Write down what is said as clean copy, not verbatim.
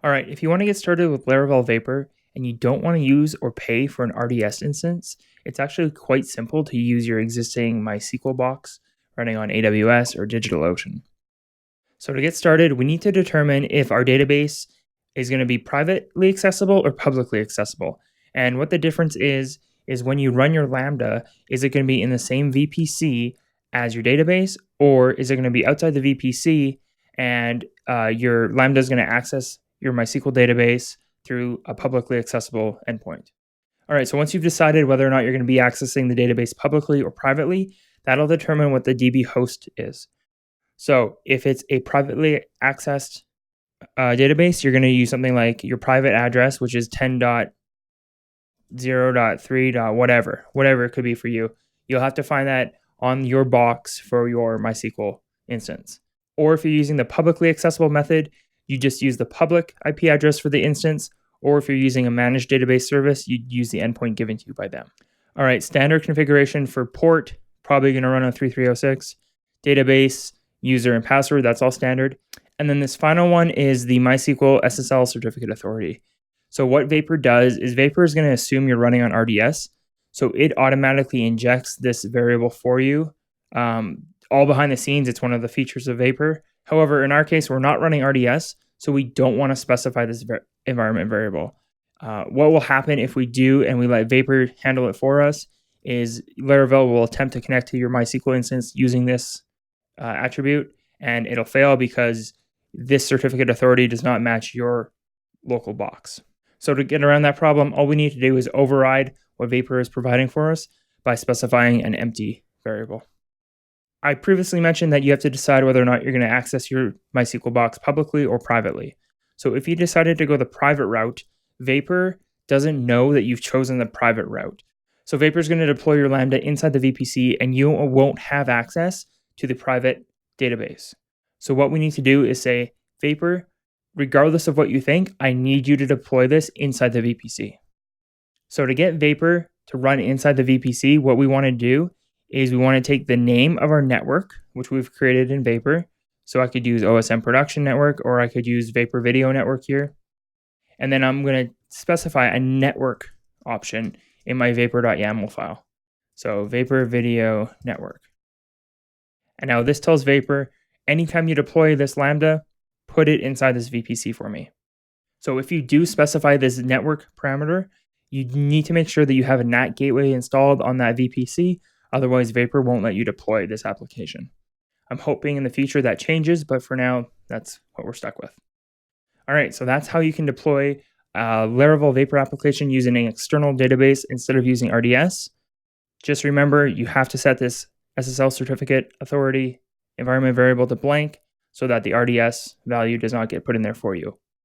All right, if you want to get started with Laravel Vapor and you don't want to use or pay for an RDS instance, it's actually quite simple to use your existing MySQL box running on AWS or DigitalOcean. So to get started, we need to determine if our database is going to be privately accessible or publicly accessible. And what the difference is when you run your Lambda, is it going to be in the same VPC as your database, or is it going to be outside the VPC and your Lambda is going to access your MySQL database through a publicly accessible endpoint? All right, so once you've decided whether or not you're going to be accessing the database publicly or privately, that'll determine what the DB host is. So if it's a privately accessed database, you're going to use something like your private address, which is 10.0.3. Whatever it could be for you. You'll have to find that on your box for your MySQL instance. Or if you're using the publicly accessible method, you just use the public IP address for the instance. Or if you're using a managed database service, you'd use the endpoint given to you by them. All right, standard configuration for port, probably going to run on 3306. Database, user, and password, that's all standard. And then this final one is the MySQL SSL certificate authority. So what Vapor does is Vapor is going to assume you're running on RDS. So it automatically injects this variable for you. All behind the scenes, it's one of the features of Vapor. However, in our case, we're not running RDS, so we don't want to specify this environment variable. What will happen if we do and we let Vapor handle it for us is Laravel will attempt to connect to your MySQL instance using this attribute, and it'll fail because this certificate authority does not match your local box. So to get around that problem, all we need to do is override what Vapor is providing for us by specifying an empty variable. I previously mentioned that you have to decide whether or not you're going to access your MySQL box publicly or privately. So if you decided to go the private route, Vapor doesn't know that you've chosen the private route. So Vapor is going to deploy your Lambda inside the VPC, and you won't have access to the private database. So what we need to do is say, Vapor, regardless of what you think, I need you to deploy this inside the VPC. So to get Vapor to run inside the VPC, what we want to do is we want to take the name of our network, which we've created in Vapor. So I could use OSM Production Network, or I could use Vapor Video Network here. And then I'm going to specify a network option in my vapor.yaml file. So Vapor Video Network. And now this tells Vapor, anytime you deploy this Lambda, put it inside this VPC for me. So if you do specify this network parameter, you need to make sure that you have a NAT gateway installed on that VPC. Otherwise, Vapor won't let you deploy this application. I'm hoping in the future that changes, but for now, that's what we're stuck with. All right, so that's how you can deploy a Laravel Vapor application using an external database instead of using RDS. Just remember, you have to set this SSL certificate authority environment variable to blank so that the RDS value does not get put in there for you.